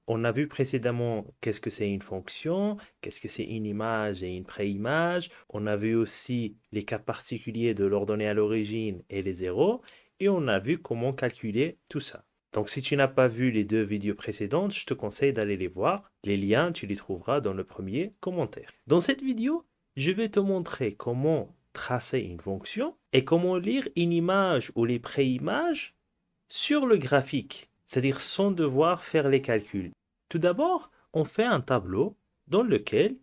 On a vu précédemment qu'est-ce que c'est une fonction, qu'est-ce que c'est une image et une préimage. On a vu aussi les cas particuliers de l'ordonnée à l'origine et les zéros. Et on a vu comment calculer tout ça. Donc si tu n'as pas vu les deux vidéos précédentes, je te conseille d'aller les voir. Les liens, tu les trouveras dans le premier commentaire. Dans cette vidéo, je vais te montrer comment tracer une fonction et comment lire une image ou les préimages sur le graphique, c'est-à-dire sans devoir faire les calculs. Tout d'abord, on fait un tableau dans lequel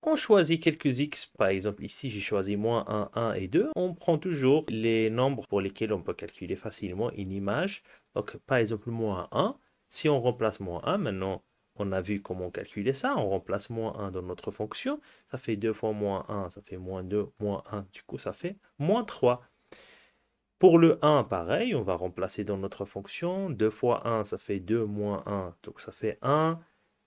on choisit quelques x. Par exemple, ici, j'ai choisi moins 1, 1 et 2. On prend toujours les nombres pour lesquels on peut calculer facilement une image. Donc, par exemple, moins 1. Si on remplace moins 1, maintenant, on a vu comment calculer ça. On remplace moins 1 dans notre fonction. Ça fait 2 fois moins 1, ça fait moins 2, moins 1. Du coup, ça fait moins 3. Pour le 1, pareil, on va remplacer dans notre fonction. 2 fois 1, ça fait 2 moins 1, donc ça fait 1.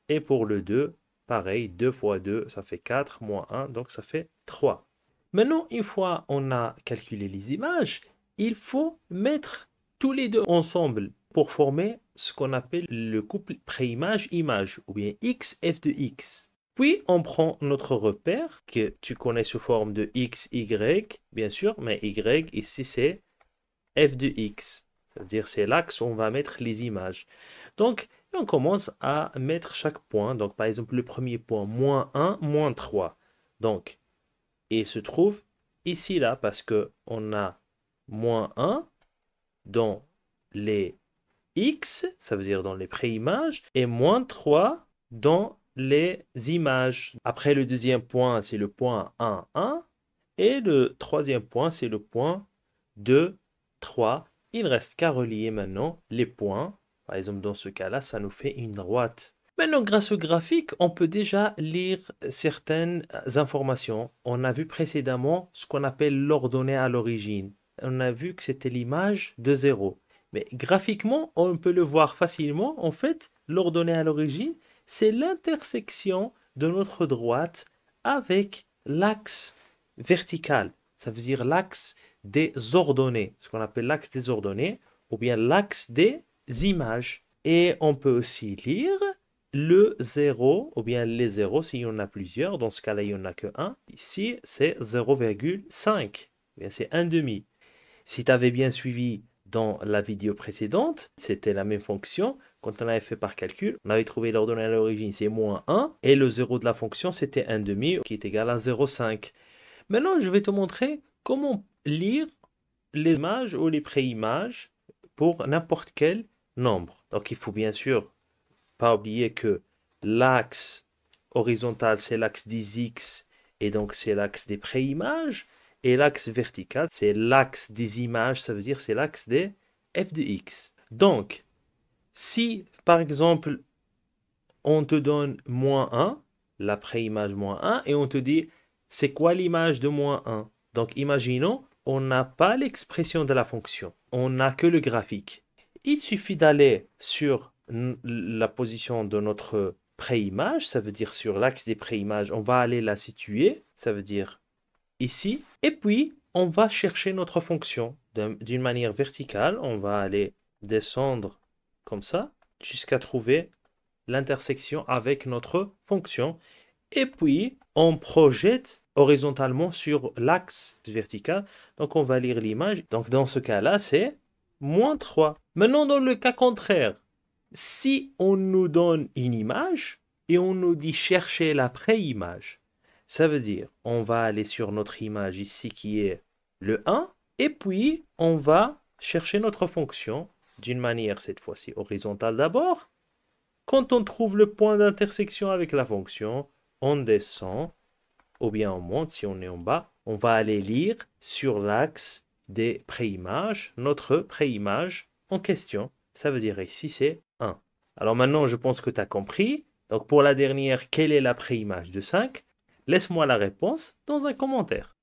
Et pour le 2, pareil, 2 fois 2, ça fait 4, moins 1, donc ça fait 3. Maintenant, une fois on a calculé les images, il faut mettre tous les deux ensemble pour former ce qu'on appelle le couple préimage-image, ou bien x, f de x. Puis, on prend notre repère, que tu connais sous forme de x, y, bien sûr, mais y, ici, c'est f de x. C'est-à-dire, c'est l'axe où on va mettre les images. Donc, on commence à mettre chaque point. Donc, par exemple, le premier point, moins 1, moins 3. Donc, il se trouve ici, là, parce qu'on a moins 1 dans les x, ça veut dire dans les préimages, et moins 3 dans les images. Après, le deuxième point, c'est le point 1, 1. Et le troisième point, c'est le point 2, 3. Il ne reste qu'à relier maintenant les points. Par exemple, dans ce cas-là, ça nous fait une droite. Maintenant, grâce au graphique, on peut déjà lire certaines informations. On a vu précédemment ce qu'on appelle l'ordonnée à l'origine. On a vu que c'était l'image de 0. Mais graphiquement, on peut le voir facilement. En fait, l'ordonnée à l'origine, c'est l'intersection de notre droite avec l'axe vertical. Ça veut dire l'axe des ordonnées, ce qu'on appelle l'axe des ordonnées, ou bien l'axe des images. Et on peut aussi lire le 0, ou bien les 0 s'il y en a plusieurs. Dans ce cas-là, il n'y en a que 1. Ici, c'est 0,5. C'est 1 demi. Si tu avais bien suivi dans la vidéo précédente, c'était la même fonction. Quand on avait fait par calcul, on avait trouvé l'ordonnée à l'origine, c'est moins 1. Et le 0 de la fonction, c'était 1 demi, qui est égal à 0,5. Maintenant, je vais te montrer comment lire les images ou les préimages pour n'importe quel nombre. Donc, il faut bien sûr pas oublier que l'axe horizontal, c'est l'axe des x, et donc c'est l'axe des préimages. Et l'axe vertical, c'est l'axe des images, ça veut dire c'est l'axe des f de x. Donc, si par exemple, on te donne moins 1, la préimage moins 1, et on te dit, c'est quoi l'image de moins 1? Donc, imaginons, on n'a pas l'expression de la fonction, on n'a que le graphique. Il suffit d'aller sur la position de notre préimage, ça veut dire sur l'axe des préimages, on va aller la situer, ça veut dire ici, et puis on va chercher notre fonction d'une manière verticale, on va aller descendre comme ça, jusqu'à trouver l'intersection avec notre fonction. Et puis, on projette horizontalement sur l'axe vertical. Donc, on va lire l'image. Donc, dans ce cas-là, c'est moins 3. Maintenant, dans le cas contraire, si on nous donne une image et on nous dit chercher la préimage, ça veut dire on va aller sur notre image ici qui est le 1 et puis on va chercher notre fonction d'une manière cette fois-ci horizontale d'abord. Quand on trouve le point d'intersection avec la fonction, on descend ou bien on monte si on est en bas. On va aller lire sur l'axe des préimages, notre préimage en question. Ça veut dire ici c'est 1. Alors maintenant, je pense que tu as compris. Donc pour la dernière, quelle est la préimage de 5? Laisse-moi la réponse dans un commentaire.